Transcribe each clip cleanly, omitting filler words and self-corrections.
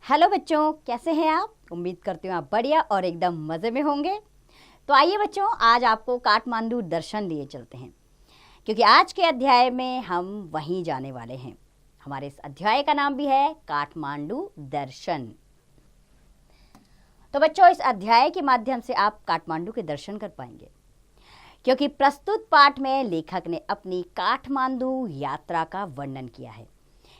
Hello बच्चों, कैसे हैं आप? उम्मीद करती हूँ आप बढ़िया और एकदम मज़े में होंगे। तो आइए बच्चों, आज आपको काठमांडू दर्शन लिए चलते हैं, क्योंकि आज के अध्याय में हम वहीं जाने वाले हैं। हमारे इस अध्याय का नाम भी है काठमांडू दर्शन। तो बच्चों, इस अध्याय के माध्यम से आप काठमांडू के दर्शन कर पाएंगे, क्योंकि प्रस्तुत पाठ में लेखक ने अपनी काठमांडू यात्रा का वर्णन किया है।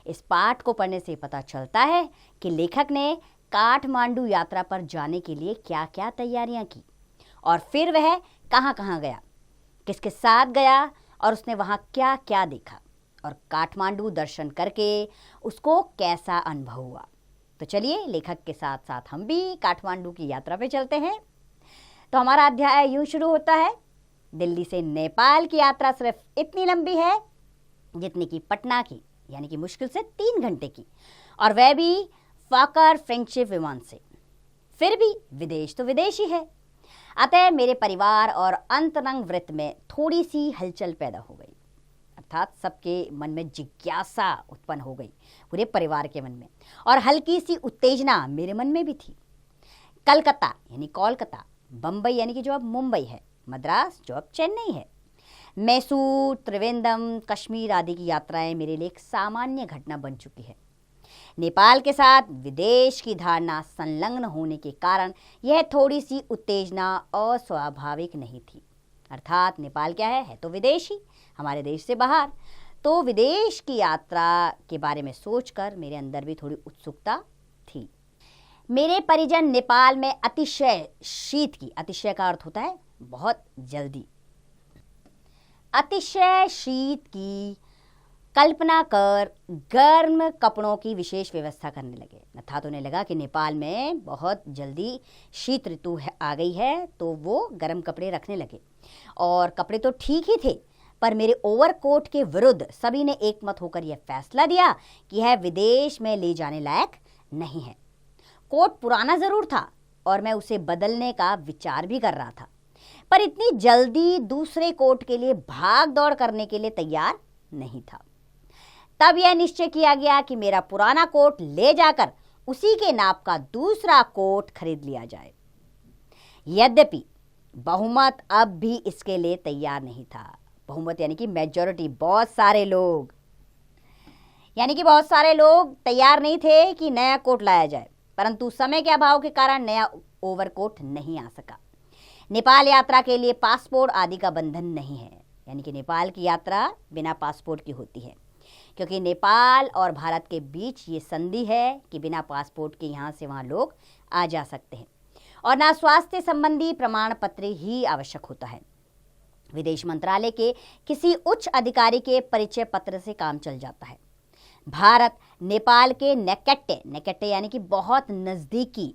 इस पाठ को पढ़ने से पता चलता है कि लेखक ने काठमांडू यात्रा पर जाने के लिए क्या क्या तैयारियां की और फिर वह कहां कहां गया, किसके साथ गया और उसने वहां क्या क्या देखा और काठमांडू दर्शन करके उसको कैसा अनुभव हुआ। तो चलिए लेखक के साथ साथ हम भी काठमांडू की यात्रा पे चलते हैं। तो हमारा अध्याय यूं शुरू होता है। दिल्ली से नेपाल की यात्रा सिर्फ इतनी लंबी है जितनी कि पटना की, यानी कि मुश्किल से 3 घंटे की, और वह भी फॉकर फ्रेंडशिप विमान से। फिर भी विदेश तो विदेश ही है। अतः मेरे परिवार और अंतरंग वृत्त में थोड़ी सी हलचल पैदा हो गई, अर्थात सबके मन में जिज्ञासा उत्पन्न हो गई, पूरे परिवार के मन में, और हल्की सी उत्तेजना मेरे मन में भी थी। कलकत्ता यानी कोलकाता, बम्बई यानी कि जो अब मुंबई है, मद्रास जो अब चेन्नई है, मैसूर, त्रिवेंद्रम, कश्मीर आदि की यात्राएं मेरे लिए एक सामान्य घटना बन चुकी है। नेपाल के साथ विदेश की धारणा संलग्न होने के कारण यह थोड़ी सी उत्तेजना अस्वाभाविक नहीं थी। अर्थात नेपाल क्या है तो विदेश ही, हमारे देश से बाहर। तो विदेश की यात्रा के बारे में सोचकर मेरे अंदर भी थोड़ी उत्सुकता थी। मेरे परिजन नेपाल में अतिशय शीत की, अतिशय का अर्थ होता है बहुत जल्दी, अतिशय शीत की कल्पना कर गर्म कपड़ों की विशेष व्यवस्था करने लगे। अर्थात उन्हें लगा कि नेपाल में बहुत जल्दी शीत ऋतु आ गई है, तो वो गर्म कपड़े रखने लगे। और कपड़े तो ठीक ही थे, पर मेरे ओवरकोट के विरुद्ध सभी ने एकमत होकर यह फैसला दिया कि यह विदेश में ले जाने लायक नहीं है। कोट पुराना ज़रूर था और मैं उसे बदलने का विचार भी कर रहा था, पर इतनी जल्दी दूसरे कोट के लिए भाग दौड़ करने के लिए तैयार नहीं था। तब यह निश्चय किया गया कि मेरा पुराना कोट ले जाकर उसी के नाप का दूसरा कोट खरीद लिया जाए। यद्यपि बहुमत अब भी इसके लिए तैयार नहीं था। बहुमत यानी कि मेजॉरिटी, बहुत सारे लोग, यानी कि बहुत सारे लोग तैयार नहीं थे कि नया कोट लाया जाए, परंतु समय के अभाव के कारण नया ओवरकोट नहीं आ सका। नेपाल यात्रा के लिए पासपोर्ट आदि का बंधन नहीं है, यानी कि नेपाल की यात्रा बिना पासपोर्ट की होती है, क्योंकि नेपाल और भारत के बीच ये संधि है कि बिना पासपोर्ट के यहाँ से वहाँ लोग आ जा सकते हैं, और ना स्वास्थ्य संबंधी प्रमाण पत्र ही आवश्यक होता है। विदेश मंत्रालय के किसी उच्च अधिकारी के परिचय पत्र से काम चल जाता है। भारत नेपाल के नेकेट्टे यानी कि बहुत नज़दीकी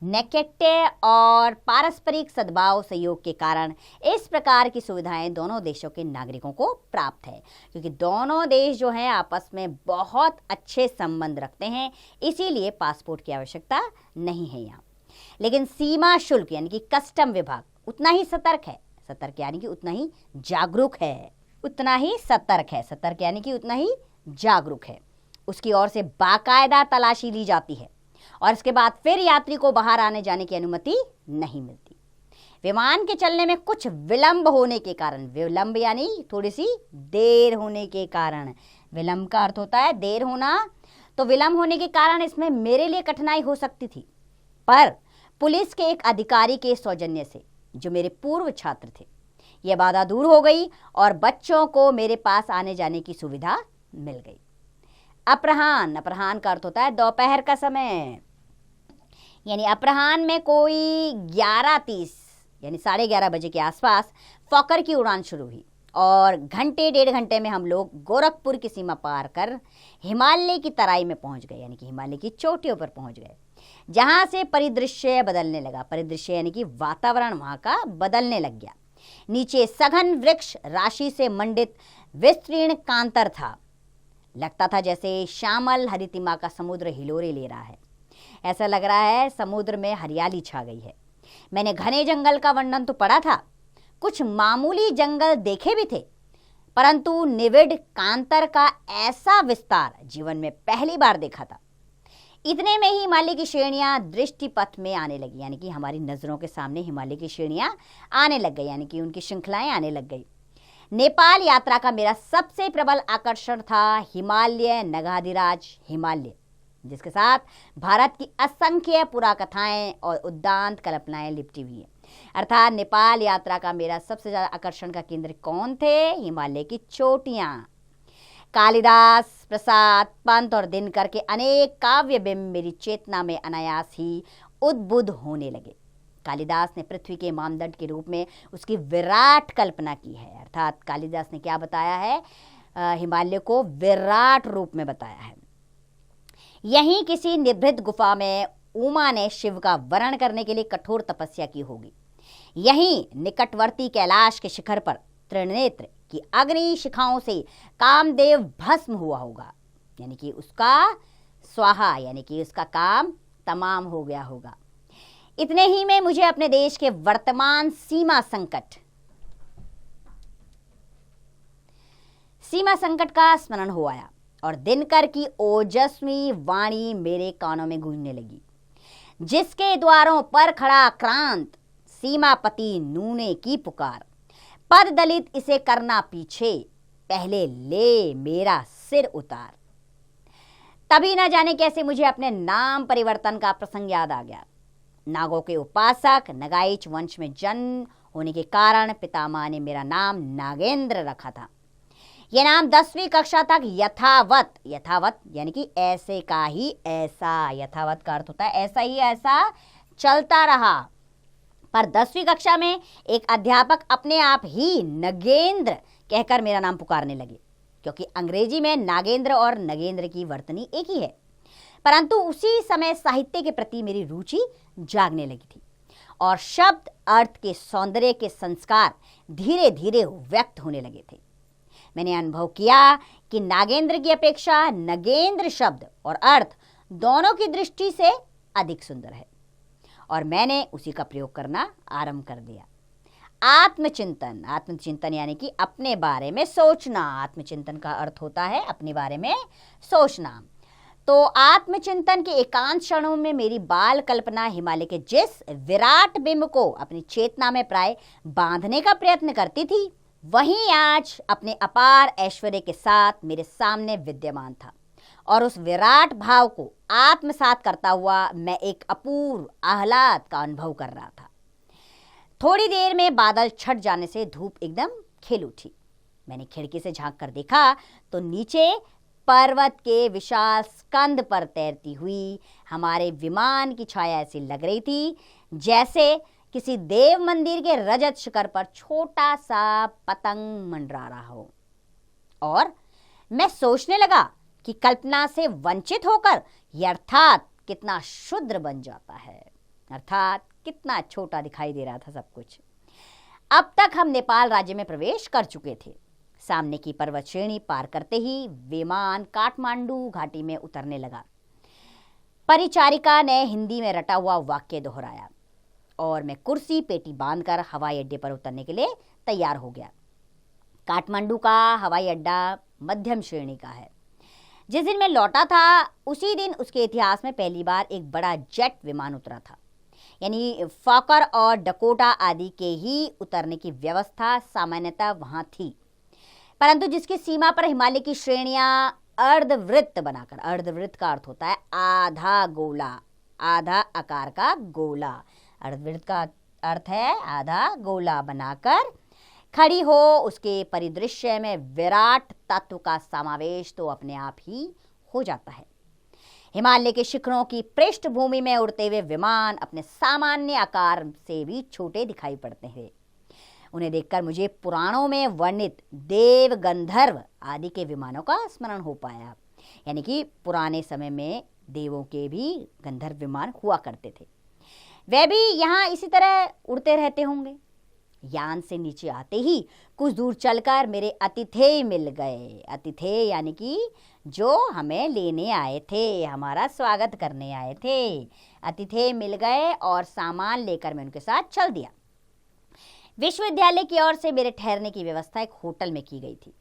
नेकेट्टे और पारस्परिक सद्भाव सहयोग के कारण इस प्रकार की सुविधाएं दोनों देशों के नागरिकों को प्राप्त है, क्योंकि दोनों देश जो हैं आपस में बहुत अच्छे संबंध रखते हैं, इसीलिए पासपोर्ट की आवश्यकता नहीं है यहाँ। लेकिन सीमा शुल्क यानी कि कस्टम विभाग उतना ही सतर्क है, सतर्क यानी कि उतना ही जागरूक है, उतना ही सतर्क है, सतर्क यानी कि उतना ही जागरूक है। उसकी ओर से बाकायदा तलाशी ली जाती है और इसके बाद फिर यात्री को बाहर आने जाने की अनुमति नहीं मिलती। विमान के चलने में कुछ विलंब होने के कारण, विलंब यानी थोड़ी सी देर होने के कारण, विलंब का अर्थ होता है देर होना, तो विलंब होने के कारण इसमें मेरे लिए कठिनाई हो सकती थी। पर पुलिस के एक अधिकारी के सौजन्य से, जो मेरे पूर्व छात्र थे, यह बाधा दूर हो गई और बच्चों को मेरे पास आने जाने की सुविधा मिल गई। अपराह्न का अर्थ होता है दोपहर का समय, यानी अपराह्न में कोई 11:30 यानी 11:30 बजे के आसपास फॉकर की उड़ान शुरू हुई और घंटे 1.5 घंटे में हम लोग गोरखपुर की सीमा पार कर हिमालय की तराई में पहुंच गए, यानी कि हिमालय की चोटियों पर पहुंच गए, जहां से परिदृश्य बदलने लगा। परिदृश्य यानी कि वातावरण वहां का बदलने लग गया। नीचे सघन वृक्ष राशि से मंडित विस्तीर्ण कांतर था। लगता था जैसे श्यामल हरितिमा का समुद्र हिलोरे ले रहा है। ऐसा लग रहा है समुद्र में हरियाली छा गई है। मैंने घने जंगल का वर्णन तो पढ़ा था, कुछ मामूली जंगल देखे भी थे, परंतु निविड़ कांतर का ऐसा विस्तार जीवन में पहली बार देखा था। इतने में ही हिमालय की श्रेणियां दृष्टि पथ में आने लगी, यानी कि हमारी नजरों के सामने हिमालय की श्रेणियां आने लग गई, यानी कि उनकी श्रृंखलाएं आने लग गई। नेपाल यात्रा का मेरा सबसे प्रबल आकर्षण था हिमालय नगाधिराज हिमालय, जिसके साथ भारत की असंख्य पुराकथाएं और उद्दांत कल्पनाएं लिपटी हुई है। अर्थात नेपाल यात्रा का मेरा सबसे ज्यादा आकर्षण का केंद्र कौन थे? हिमालय की चोटियां। कालिदास, प्रसाद, पंत और दिनकर के अनेक काव्य बिंब मेरी चेतना में अनायास ही उद्बुद्ध होने लगे। कालिदास ने पृथ्वी के मानदंड के रूप में उसकी विराट कल्पना की है। अर्थात कालिदास ने क्या बताया है? हिमालय को विराट रूप में बताया है। यहीं किसी निभृत गुफा में उमा ने शिव का वरण करने के लिए कठोर तपस्या की होगी। यहीं निकटवर्ती कैलाश के शिखर पर त्रिनेत्र की अग्नि शिखाओं से कामदेव भस्म हुआ होगा, यानी कि उसका स्वाहा, यानी कि उसका काम तमाम हो गया होगा। इतने ही में मुझे अपने देश के वर्तमान सीमा संकट का स्मरण हो आया और दिनकर की ओजस्वी वाणी मेरे कानों में गूंजने लगी। जिसके द्वारों पर खड़ा क्रांत सीमापति नूने की पुकार, पद दलित इसे करना पीछे, पहले ले मेरा सिर उतार। तभी न जाने कैसे मुझे अपने नाम परिवर्तन का प्रसंग याद आ गया। नागों के उपासक नगाइच वंश में जन्म होने के कारण पितामह ने मेरा नाम नागेंद्र रखा था। यह नाम 10वीं कक्षा तक यथावत यानी कि ऐसे का ही ऐसा, यथावत का अर्थ होता है ऐसा ही ऐसा चलता रहा। पर 10वीं कक्षा में एक अध्यापक अपने आप ही नगेंद्र कहकर मेरा नाम पुकारने लगे, क्योंकि अंग्रेजी में नागेंद्र और नगेंद्र की वर्तनी एक ही है। परंतु उसी समय साहित्य के प्रति मेरी रुचि जागने लगी थी और शब्द अर्थ के सौंदर्य के संस्कार धीरे धीरे व्यक्त होने लगे थे। मैंने अनुभव किया कि नागेंद्र की अपेक्षा नगेंद्र शब्द और अर्थ दोनों की दृष्टि से अधिक सुंदर है और मैंने उसी का प्रयोग करना आरंभ कर दिया। आत्मचिंतन यानी कि अपने बारे में सोचना। आत्मचिंतन का अर्थ होता है अपने बारे में सोचना। तो आत्मचिंतन के एकांत क्षणों में मेरी बाल कल्पना हिमालय के जिस विराट बिंब को अपनी चेतना में प्राय बांधने का प्रयत्न करती थी, वही आज अपने अपार ऐश्वर्य के साथ मेरे सामने विद्यमान था और उस विराट भाव को आत्मसात करता हुआ मैं एक अपूर्व आह्लाद का अनुभव कर रहा था। थोड़ी देर में बादल छट जाने से धूप एकदम खिल उठी। मैंने खिड़की से झांक कर देखा तो नीचे पर्वत के विशाल स्कंद पर तैरती हुई हमारे विमान की छाया ऐसी लग रही थी जैसे किसी देव मंदिर के रजत शिखर पर छोटा सा पतंग मंडरा रहा हो। और मैं सोचने लगा कि कल्पना से वंचित होकर यह अर्थात कितना क्षुद्र बन जाता है, अर्थात कितना छोटा दिखाई दे रहा था सब कुछ। अब तक हम नेपाल राज्य में प्रवेश कर चुके थे। सामने की पर्वत श्रेणी पार करते ही विमान काठमांडू घाटी में उतरने लगा। परिचारिका ने हिंदी में रटा हुआ वाक्य दोहराया और मैं कुर्सी पेटी बांधकर हवाई अड्डे पर उतरने के लिए तैयार हो गया। काठमांडू का हवाई अड्डा मध्यम श्रेणी का है। जिस दिन मैं लौटा था उसी दिन उसके इतिहास में पहली बार एक बड़ा जेट विमान उतरा था, यानी फॉकर और डकोटा आदि के ही उतरने की व्यवस्था सामान्यतः वहां थी, परंतु जिसकी सीमा पर हिमालय की श्रेणियां अर्धवृत्त बनाकर, अर्धवृत्त का अर्थ होता है आधा गोला, आधा आकार का गोला, अर्धवृत्त का अर्थ है आधा गोला बनाकर खड़ी हो, उसके परिदृश्य में विराट तत्व का समावेश तो अपने आप ही हो जाता है। हिमालय के शिखरों की पृष्ठभूमि में उड़ते हुए विमान अपने सामान्य आकार से भी छोटे दिखाई पड़ते हैं। उन्हें देखकर मुझे पुराणों में वर्णित देव गंधर्व आदि के विमानों का स्मरण हो पाया, यानी कि पुराने समय में देवों के भी गंधर्व विमान हुआ करते थे। वे भी यहाँ इसी तरह उड़ते रहते होंगे। यान से नीचे आते ही कुछ दूर चलकर मेरे अतिथि मिल गए। अतिथि यानी कि जो हमें लेने आए थे, हमारा स्वागत करने आए थे, अतिथि मिल गए और सामान लेकर मैं उनके साथ चल दिया। विश्वविद्यालय की ओर से मेरे ठहरने की व्यवस्था एक होटल में की गई थी।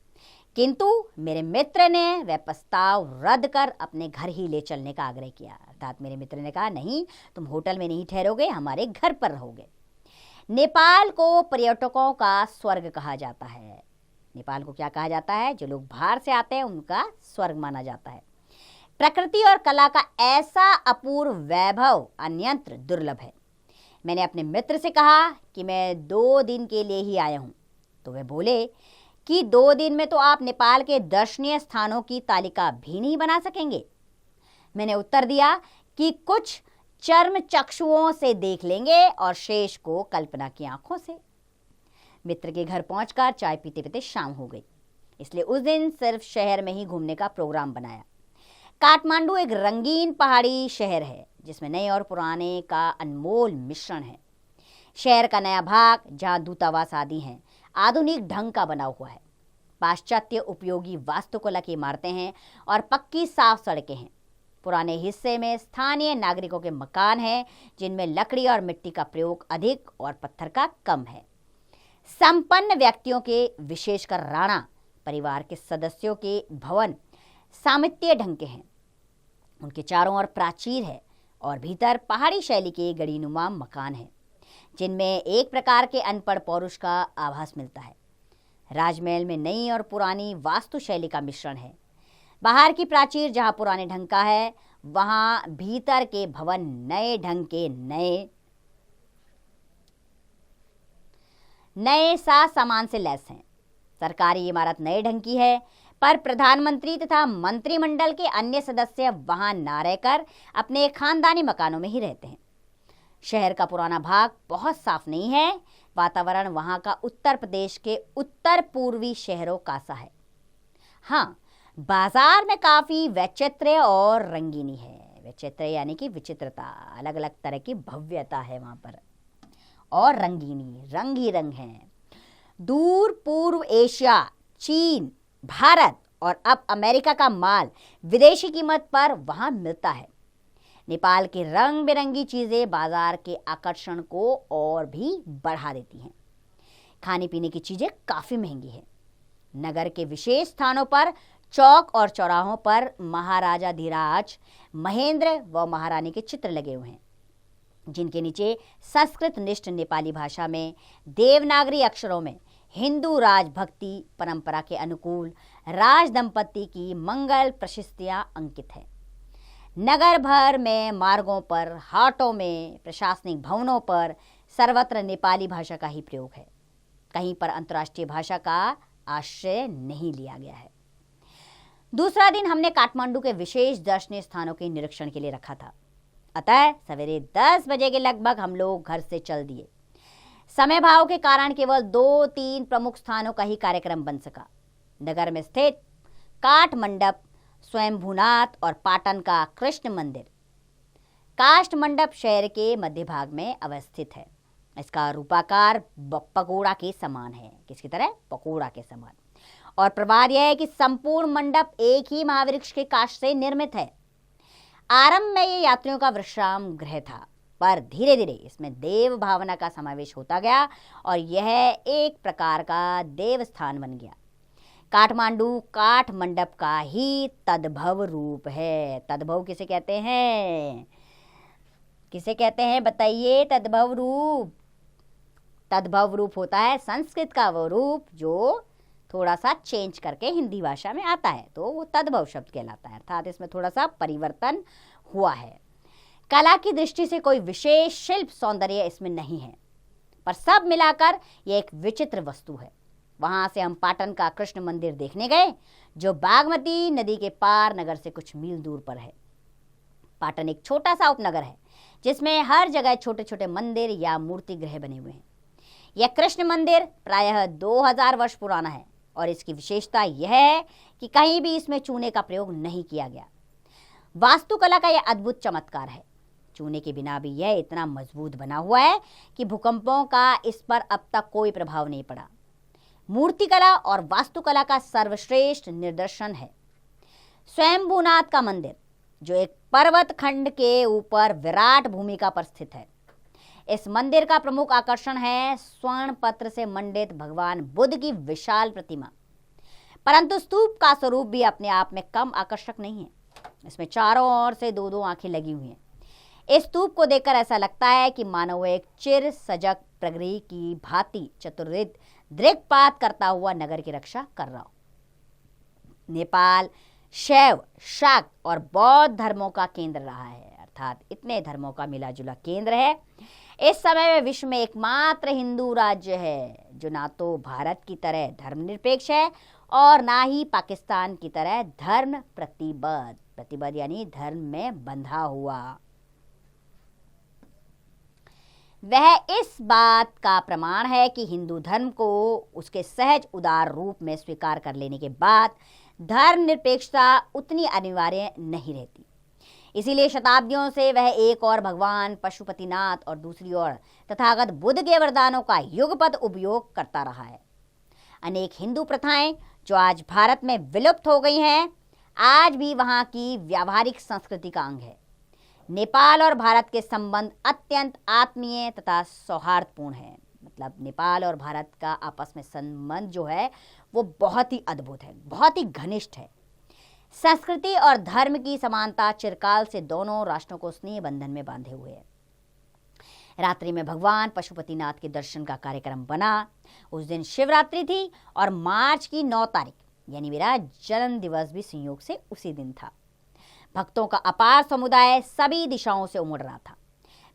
किंतु मेरे मित्र ने वह प्रस्ताव रद्द कर अपने घर ही ले चलने का आग्रह किया। अर्थात मेरे मित्र ने कहा, नहीं, तुम होटल में नहीं ठहरोगे, हमारे घर पर रहोगे। नेपाल को पर्यटकों का स्वर्ग कहा जाता है। नेपाल को क्या कहा जाता है? जो लोग बाहर से आते हैं उनका स्वर्ग माना जाता है। प्रकृति और कला का ऐसा अपूर्व वैभव अन्यत्र दुर्लभ है। मैंने अपने मित्र से कहा कि मैं 2 दिन के लिए ही आया हूँ। तो वे बोले कि 2 दिन में तो आप नेपाल के दर्शनीय स्थानों की तालिका भी नहीं बना सकेंगे। मैंने उत्तर दिया कि कुछ चर्म चक्षुओं से देख लेंगे और शेष को कल्पना की आंखों से। मित्र के घर पहुंचकर चाय पीते पीते शाम हो गई, इसलिए उस दिन सिर्फ शहर में ही घूमने का प्रोग्राम बनाया। काठमांडू एक रंगीन पहाड़ी शहर है जिसमें नए और पुराने का अनमोल मिश्रण है। शहर का नया भाग, जहां दूतावास आदि हैं, आधुनिक ढंग का बना हुआ है। पाश्चात्य उपयोगी वास्तुकला की इमारतें हैं और पक्की साफ सड़कें हैं। पुराने हिस्से में स्थानीय नागरिकों के मकान हैं जिनमें लकड़ी और मिट्टी का प्रयोग अधिक और पत्थर का कम है। संपन्न व्यक्तियों के, विशेषकर राणा परिवार के सदस्यों के भवन सामित्य ढंग के हैं। उनके चारों ओर प्राचीर है और भीतर पहाड़ी शैली के गढ़ीनुमा मकान हैं जिनमें एक प्रकार के अनपढ़ पौरुष का आभास मिलता है। राजमहल में नई और पुरानी वास्तु शैली का मिश्रण है। बाहर की प्राचीर जहां पुराने ढंग का है, वहां भीतर के भवन नए ढंग के नए सा सामान से लैस हैं। सरकारी इमारत नए ढंग की है, पर प्रधानमंत्री तथा मंत्रिमंडल के अन्य सदस्य वहां ना रहकर अपने खानदानी मकानों में ही रहते हैं। शहर का पुराना भाग बहुत साफ नहीं है। वातावरण वहां का उत्तर प्रदेश के उत्तर पूर्वी शहरों का सा है। हाँ, बाजार में काफी वैचित्र्य और रंगीनी है। वैचित्र्य यानी कि विचित्रता, अलग अलग तरह की भव्यता है वहां पर, और रंगीनी, रंग ही रंग है। दूर पूर्व एशिया, चीन, भारत और अब अमेरिका का माल विदेशी कीमत पर वहां मिलता है। नेपाल की रंग बिरंगी चीजें बाजार के आकर्षण को और भी बढ़ा देती हैं। खाने पीने की चीजें काफी महंगी है। नगर के विशेष स्थानों पर, चौक और चौराहों पर महाराजाधिराज महेंद्र व महारानी के चित्र लगे हुए हैं, जिनके नीचे संस्कृत निष्ठ नेपाली भाषा में देवनागरी अक्षरों में हिंदू राजभक्ति परंपरा के अनुकूल राज दंपति की मंगल प्रशस्तियां अंकित है। नगर भर में मार्गों पर, हाटों में, प्रशासनिक भवनों पर सर्वत्र नेपाली भाषा का ही प्रयोग है। कहीं पर अंतर्राष्ट्रीय भाषा का आश्रय नहीं लिया गया है। दूसरा दिन हमने काठमांडू के विशेष दर्शनीय स्थानों के निरीक्षण के लिए रखा था। अतः सवेरे 10 बजे के लगभग हम लोग घर से चल दिए। समय भाव के कारण केवल 2-3 प्रमुख स्थानों का ही कार्यक्रम बन सका। नगर में स्थित काठ मंडप, स्वयंभूनाथ और पाटन का कृष्ण मंदिर। काष्ठ मंडप शहर के मध्य भाग में अवस्थित है। इसका रूपाकार पकोड़ा के समान है। किसकी तरह? पकोड़ा के समान। और प्रवाद यह है कि संपूर्ण मंडप एक ही महावृक्ष के काष्ठ से निर्मित है। आरंभ में ये यात्रियों का विश्राम गृह था, पर धीरे धीरे इसमें देव भावना का समावेश होता गया और यह एक प्रकार का देव स्थान बन गया। काठमांडू काठ मंडप का ही तद्भव रूप है। तद्भव किसे कहते हैं? किसे कहते हैं बताइए? तद्भव रूप। तद्भव रूप होता है संस्कृत का वो रूप जो थोड़ा सा चेंज करके हिंदी भाषा में आता है, तो वो तद्भव शब्द कहलाता है। अर्थात इसमें थोड़ा सा परिवर्तन हुआ है। कला की दृष्टि से कोई विशेष शिल्प सौंदर्य इसमें नहीं है, पर सब मिलाकर यह एक विचित्र वस्तु है। वहां से हम पाटन का कृष्ण मंदिर देखने गए, जो बागमती नदी के पार नगर से कुछ मील दूर पर है। पाटन एक छोटा सा उपनगर है जिसमें हर जगह छोटे छोटे मंदिर या मूर्ति गृह बने हुए हैं। यह कृष्ण मंदिर प्रायः 2000 वर्ष पुराना है और इसकी विशेषता यह है कि कहीं भी इसमें चूने का प्रयोग नहीं किया गया। वास्तुकला का यह अद्भुत चमत्कार है। चूने के बिना भी यह इतना मजबूत बना हुआ है कि भूकंपों का इस पर अब तक कोई प्रभाव नहीं पड़ा। मूर्तिकला और वास्तुकला का सर्वश्रेष्ठ निदर्शन है स्वयंभूनाथ का मंदिर, जो एक पर्वत खंड के ऊपर विराट भूमिका पर स्थित है। इस मंदिर का प्रमुख आकर्षण है स्वर्ण पत्र से मंडित भगवान बुद्ध की विशाल प्रतिमा। परंतु स्तूप का स्वरूप भी अपने आप में कम आकर्षक नहीं है। इसमें चारों ओर से दो दो आंखें लगी हुई हैं। इस स्तूप को देखकर ऐसा लगता है कि मानो वह एक चिर सजग प्रहरी की भांति चतुर्विध दृक्पात करता हुआ नगर की रक्षा कर रहा हो। नेपाल शैव, शाक्त और बौद्ध धर्मों का केंद्र रहा है, अर्थात इतने धर्मों का मिला जुला केंद्र है। इस समय में विश्व में एकमात्र हिंदू राज्य है जो ना तो भारत की तरह धर्मनिरपेक्ष है और ना ही पाकिस्तान की तरह धर्म प्रतिबद्ध यानी धर्म में बंधा हुआ। वह इस बात का प्रमाण है कि हिंदू धर्म को उसके सहज उदार रूप में स्वीकार कर लेने के बाद धर्मनिरपेक्षता उतनी अनिवार्य नहीं रहती। इसीलिए शताब्दियों से वह एक और भगवान पशुपतिनाथ और दूसरी ओर तथागत बुद्ध के वरदानों का युगपत उपयोग करता रहा है। अनेक हिंदू प्रथाएं जो आज भारत में विलुप्त हो गई हैं, आज भी वहां की व्यावहारिक संस्कृति का अंग है। नेपाल और भारत के संबंध अत्यंत आत्मीय तथा सौहार्दपूर्ण है। मतलब नेपाल और भारत का आपस में संबंध जो है वो बहुत ही अद्भुत है, बहुत ही घनिष्ठ है। संस्कृति और धर्म की समानता चिरकाल से दोनों राष्ट्रों को स्नेह बंधन में बांधे हुए है। रात्रि में भगवान पशुपतिनाथ के दर्शन का कार्यक्रम बना। उस दिन शिवरात्रि थी और मार्च की 9 तारीख यानी मेरा जन्म दिवस भी संयोग से उसी दिन था। भक्तों का अपार समुदाय सभी दिशाओं से उमड़ रहा था।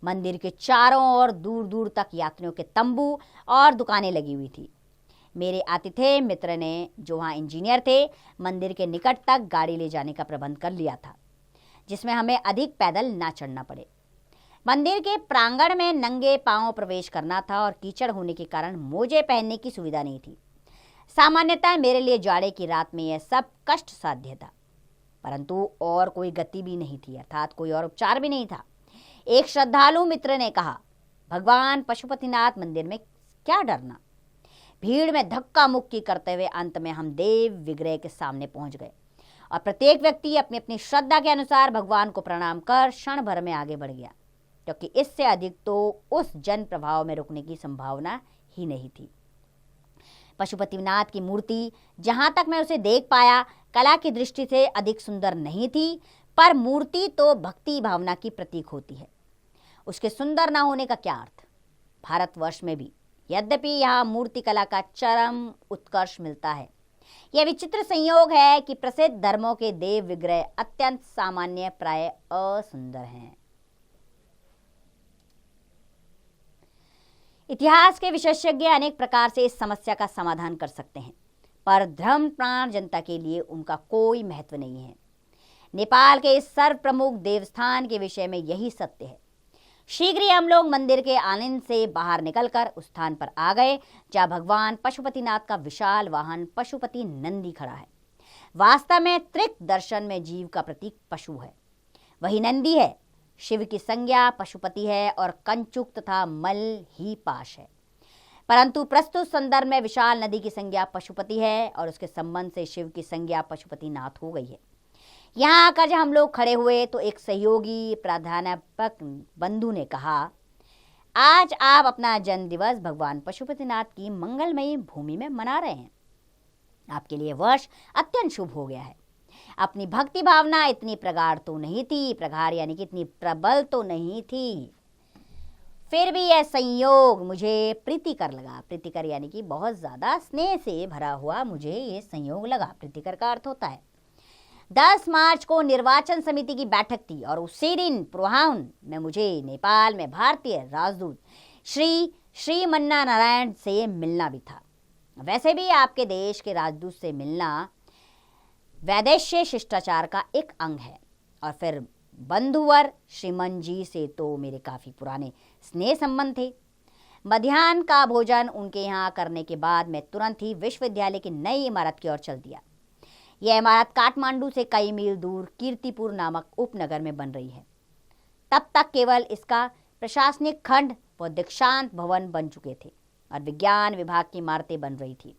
मंदिर के चारों ओर दूर दूर तक यात्रियों के तंबू और दुकानें लगी हुई थी। मेरे आतिथ्य मित्र ने, जो वहाँ इंजीनियर थे, मंदिर के निकट तक गाड़ी ले जाने का प्रबंध कर लिया था, जिसमें हमें अधिक पैदल ना चढ़ना पड़े। मंदिर के प्रांगण में नंगे पांव प्रवेश करना था और कीचड़ होने के कारण मोजे पहनने की सुविधा नहीं थी। सामान्यतः मेरे लिए जाड़े की रात में यह सब कष्ट साध्य था, परंतु और कोई गति भी नहीं थी, अर्थात कोई और उपचार भी नहीं था। एक श्रद्धालु मित्र ने कहा, भगवान पशुपतिनाथ मंदिर में क्या डरना। भीड़ में धक्का मुक्की करते हुए अंत में हम देव विग्रह के सामने पहुंच गए और प्रत्येक व्यक्ति अपनी अपनी श्रद्धा के अनुसार भगवान को प्रणाम कर क्षण भर में आगे बढ़ गया, क्योंकि इससे अधिक तो उस जन प्रभाव में रुकने की संभावना ही नहीं थी। पशुपतिनाथ की मूर्ति, जहां तक मैं उसे देख पाया, कला की दृष्टि से अधिक सुंदर नहीं थी, पर मूर्ति तो भक्ति भावना की प्रतीक होती है। उसके सुंदर ना होने का क्या अर्थ। भारतवर्ष में भी यद्यपि यहाँ मूर्ति कला का चरम उत्कर्ष मिलता है, यह विचित्र संयोग है कि प्रसिद्ध धर्मों के देव विग्रह अत्यंत सामान्य प्राय असुंदर हैं। इतिहास के विशेषज्ञ अनेक प्रकार से इस समस्या का समाधान कर सकते हैं, पर धर्मप्राण जनता के लिए उनका कोई महत्व नहीं है। नेपाल के इस सर्व प्रमुख देवस्थान के विषय में यही सत्य है। शीघ्र ही हम लोग मंदिर के आनंद से बाहर निकलकर उस स्थान पर आ गए जहाँ भगवान पशुपतिनाथ का विशाल वाहन पशुपति नंदी खड़ा है। वास्तव में त्रिक दर्शन में जीव का प्रतीक पशु है, वही नंदी है। शिव की संज्ञा पशुपति है और कंचुक तथा मल ही पाश है, परंतु प्रस्तुत संदर्भ में विशाल नदी की संज्ञा पशुपति है और उसके संबंध से शिव की संज्ञा पशुपतिनाथ हो गई है। यहाँ आकर जब हम लोग खड़े हुए तो एक सहयोगी प्राध्यापक बंधु ने कहा, आज आप अपना जन्म दिवस भगवान पशुपतिनाथ की मंगलमयी भूमि में मना रहे हैं। आपके लिए वर्ष अत्यंत शुभ हो गया है। अपनी भक्ति भावना इतनी प्रगाढ़ तो नहीं थी, प्रगाढ़ यानी कि इतनी प्रबल तो नहीं थी, फिर भी यह संयोग मुझे प्रीतिकर लगा। प्रीतिकर यानी कि बहुत ज्यादा स्नेह से भरा हुआ मुझे ये संयोग लगा। प्रीतिकर का अर्थ होता है 10 मार्च को निर्वाचन समिति की बैठक थी और उसी दिन पूर्वाह्न में मुझे नेपाल में भारतीय राजदूत श्री मन्ना नारायण से मिलना भी था। वैसे भी आपके देश के राजदूत से मिलना वैदेशिक शिष्टाचार का एक अंग है, और फिर बंधुवर श्रीमन जी से तो मेरे काफी पुराने स्नेह संबंध थे। मध्याह्न का भोजन उनके यहाँ करने के बाद मैं तुरंत ही विश्वविद्यालय की नई इमारत की ओर चल दिया। यह इमारत काठमांडू से कई मील दूर कीर्तिपुर नामक उपनगर में बन रही है। तब तक केवल इसका प्रशासनिक खंड व दीक्षांत भवन बन चुके थे और विज्ञान विभाग की इमारतें बन रही थी।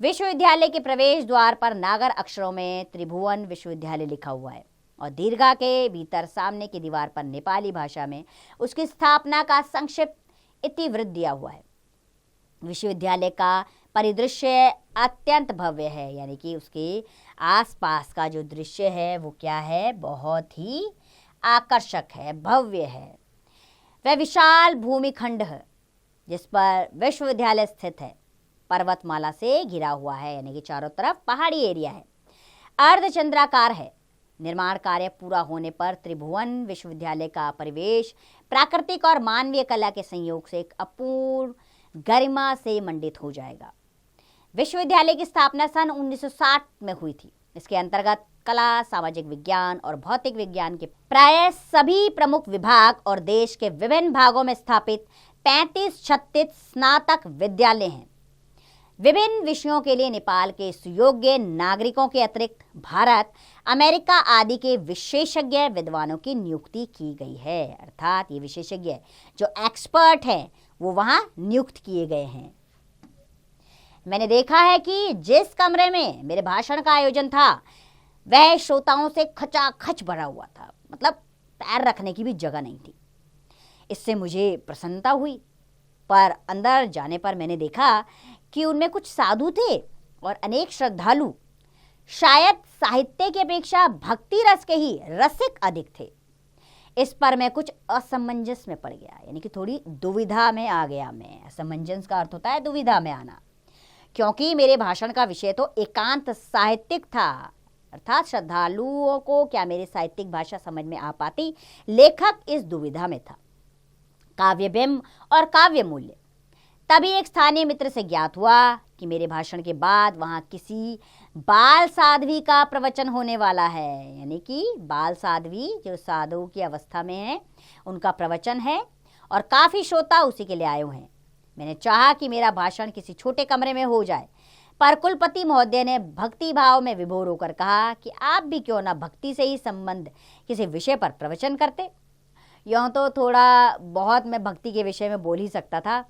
विश्वविद्यालय के प्रवेश द्वार पर नागर अक्षरों में त्रिभुवन विश्वविद्यालय लिखा हुआ है और दीर्घा के भीतर सामने की दीवार पर नेपाली भाषा में उसकी स्थापना का संक्षिप्त इतिवृत्त दिया हुआ है। विश्वविद्यालय का परिदृश्य अत्यंत भव्य है, यानी कि उसके आसपास का जो दृश्य है वो क्या है, बहुत ही आकर्षक है, भव्य है। वह विशाल भूमिखंड है जिस पर विश्वविद्यालय स्थित है, पर्वतमाला से घिरा हुआ है, यानी कि चारों तरफ पहाड़ी एरिया है, अर्धचंद्राकार है। निर्माण कार्य पूरा होने पर त्रिभुवन विश्वविद्यालय का परिवेश प्राकृतिक और मानवीय कला के संयोग से एक अपूर्व गरिमा से मंडित हो जाएगा। विश्वविद्यालय की स्थापना सन 1960 में हुई थी। इसके अंतर्गत कला, सामाजिक विज्ञान और भौतिक विज्ञान के प्राय सभी प्रमुख विभाग और देश के विभिन्न भागों में स्थापित 35-36 स्नातक विद्यालय हैं। विभिन्न विषयों के लिए नेपाल के सुयोग्य नागरिकों के अतिरिक्त भारत, अमेरिका आदि के विशेषज्ञ विद्वानों की नियुक्ति की गई है। अर्थात ये विशेषज्ञ जो एक्सपर्ट हैं वो वहां नियुक्त किए गए हैं। मैंने देखा है कि जिस कमरे में मेरे भाषण का आयोजन था वह श्रोताओं से खचाखच भरा हुआ था, मतलब पैर रखने की भी जगह नहीं थी। इससे मुझे प्रसन्नता हुई, पर अंदर जाने पर मैंने देखा कि उनमें कुछ साधु थे और अनेक श्रद्धालु शायद साहित्य की अपेक्षा भक्ति रस के ही रसिक अधिक थे। इस पर मैं कुछ असमंजस में पड़ गया, यानी कि थोड़ी दुविधा में आ गया मैं। असमंजस का अर्थ होता है दुविधा में आना, क्योंकि मेरे भाषण का विषय तो एकांत साहित्यिक था, अर्थात श्रद्धालुओं को क्या मेरी साहित्यिक भाषा समझ में आ पाती। लेखक इस दुविधा में था, काव्य बिंब और काव्य मूल्य। तभी एक स्थानीय मित्र से ज्ञात हुआ कि मेरे भाषण के बाद वहां किसी बाल साध्वी का प्रवचन होने वाला है, यानी कि बाल साध्वी जो साधु की अवस्था में है उनका प्रवचन है और काफी श्रोता उसी के लिए आए हुए हैं। मैंने चाहा कि मेरा भाषण किसी छोटे कमरे में हो जाए, पर कुलपति महोदय ने भक्ति भाव में विभोर होकर कहा कि आप भी क्यों ना भक्ति से ही संबंध किसी विषय पर प्रवचन करते। यूँ तो थोड़ा बहुत मैं भक्ति के विषय में बोल ही सकता था,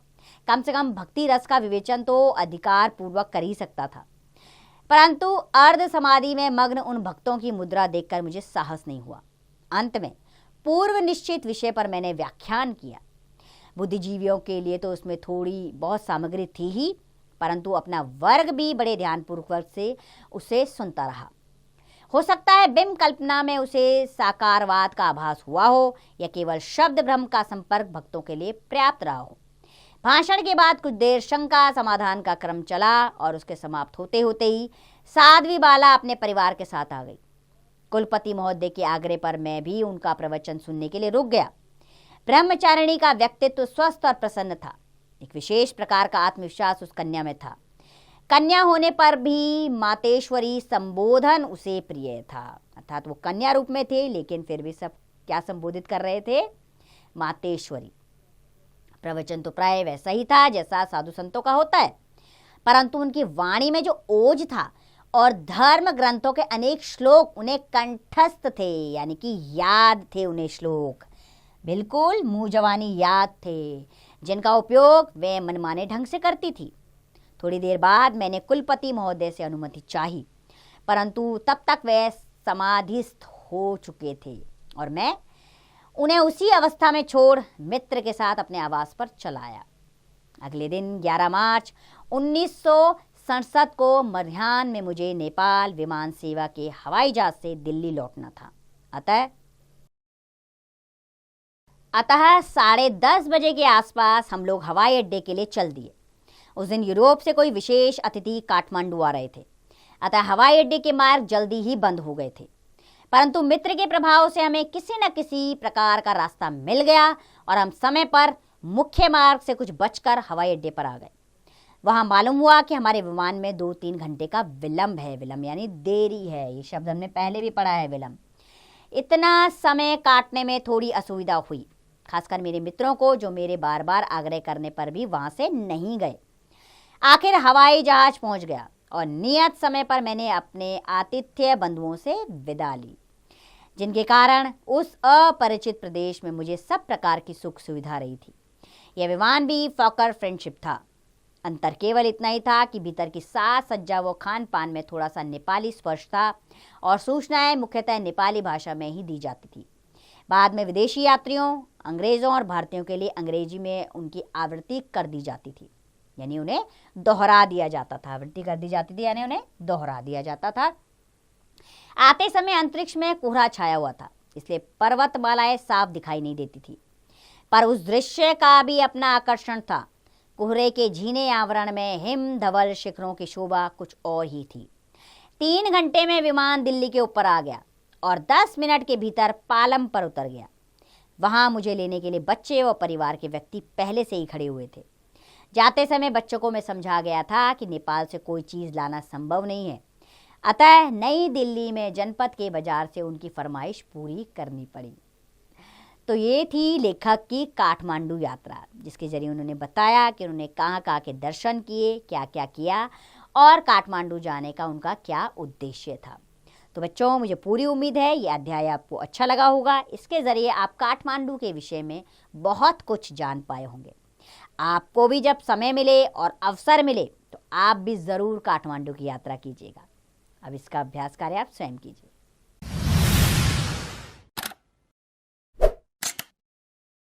कम से कम भक्ति रस का विवेचन तो अधिकार पूर्वक कर ही सकता था, परंतु अर्ध समाधि में मग्न उन भक्तों की मुद्रा देखकर मुझे साहस नहीं हुआ। अंत में पूर्व निश्चित विषय पर मैंने व्याख्यान किया। बुद्धिजीवियों के लिए तो उसमें थोड़ी बहुत सामग्री थी ही, परंतु अपना वर्ग भी बड़े ध्यानपूर्वक से उसे सुनता रहा। हो सकता है बिंब कल्पना में उसे साकारवाद का आभास हुआ हो या केवल शब्द भ्रम का संपर्क भक्तों के लिए पर्याप्त रहा हो। भाषण के बाद कुछ देर शंका समाधान का क्रम चला और उसके समाप्त होते होते ही साध्वी बाला अपने परिवार के साथ आ गई। कुलपति महोदय के आग्रह पर मैं भी उनका प्रवचन सुनने के लिए रुक गया। ब्रह्मचारिणी का व्यक्तित्व स्वस्थ और प्रसन्न था। एक विशेष प्रकार का आत्मविश्वास उस कन्या में था। कन्या होने पर भी मातेश्वरी संबोधन उसे प्रिय था, अर्थात वो कन्या रूप में थे लेकिन फिर भी सब क्या संबोधित कर रहे थे, मातेश्वरी। प्रवचन तो प्राय वैसा ही था जैसा साधु संतों का होता है, परंतु उनकी वाणी में जो ओज था और धर्म ग्रंथों के अनेक श्लोक उन्हें कंठस्थ थे, यानी कि याद थे उन्हें श्लोक, बिल्कुल मुंह जवानी याद थे, जिनका उपयोग वे मनमाने ढंग से करती थी। थोड़ी देर बाद मैंने कुलपति महोदय से अनुमति चाही, परंतु तब तक वे समाधिस्थ हो चुके थे और मैं उन्हें उसी अवस्था में छोड़ मित्र के साथ अपने आवास पर चला आया। अगले दिन 11 मार्च 1967 को मध्याह्न में मुझे नेपाल विमान सेवा के हवाई जहाज से दिल्ली लौटना था। अतः 10:30 बजे के आसपास हम लोग हवाई अड्डे के लिए चल दिए। उस दिन यूरोप से कोई विशेष अतिथि काठमांडू आ रहे थे, अतः हवाई अड्डे के मार्ग जल्दी ही बंद हो गए थे, परंतु मित्र के प्रभाव से हमें किसी न किसी प्रकार का रास्ता मिल गया और हम समय पर मुख्य मार्ग से कुछ बचकर हवाई अड्डे पर आ गए। वहां मालूम हुआ कि हमारे विमान में 2-3 घंटे का विलंब है। विलंब यानी देरी है, ये शब्द हमने पहले भी पढ़ा है, विलंब। इतना समय काटने में थोड़ी असुविधा हुई, खासकर मेरे मित्रों को जो मेरे बार बार आग्रह करने पर भी वहां से नहीं गए। आखिर हवाई जहाज पहुंच गया और नियत समय पर मैंने अपने आतिथ्य बंधुओं से विदा ली, जिनके कारण उस अपरिचित प्रदेश में मुझे सब प्रकार की सुख सुविधा रही थी। यह विमान भी फॉकर फ्रेंडशिप था। अंतर केवल इतना ही था कि भीतर की साज सज्जा व खान पान में थोड़ा सा नेपाली स्पर्श था और सूचनाएं मुख्यतः नेपाली भाषा में ही दी जाती थी। बाद में विदेशी यात्रियों, अंग्रेजों और भारतीयों के लिए अंग्रेजी में उनकी आवृत्ति कर दी जाती थी। यानी उन्हें दोहरा दिया जाता था, आवृत्ति कर दी जाती थी, यानी उन्हें दोहरा दिया जाता था। आते समय अंतरिक्ष में कोहरा छाया हुआ था, इसलिए पर्वतमालाएं साफ दिखाई नहीं देती थी, पर उस दृश्य का भी अपना आकर्षण था। कोहरे के झीने आवरण में हिम धवल शिखरों की शोभा कुछ और ही थी। 3 घंटे में विमान दिल्ली के ऊपर आ गया और 10 मिनट के भीतर पालम पर उतर गया। वहां मुझे लेने के लिए बच्चे व परिवार के व्यक्ति पहले से ही खड़े हुए थे। जाते समय बच्चों को मैं समझा गया था कि नेपाल से कोई चीज़ लाना संभव नहीं है, अतः नई दिल्ली में जनपद के बाजार से उनकी फरमाइश पूरी करनी पड़ी। तो ये थी लेखक की काठमांडू यात्रा, जिसके जरिए उन्होंने बताया कि उन्होंने कहाँ कहाँ के दर्शन किए, क्या क्या किया और काठमांडू जाने का उनका क्या उद्देश्य था। तो बच्चों, मुझे पूरी उम्मीद है ये अध्याय आपको अच्छा लगा होगा। इसके ज़रिए आप काठमांडू के विषय में बहुत कुछ जान पाए होंगे। आपको भी जब समय मिले और अवसर मिले तो आप भी ज़रूर काठमांडू की यात्रा कीजिएगा। अब इसका अभ्यास कार्य आप स्वयं कीजिए।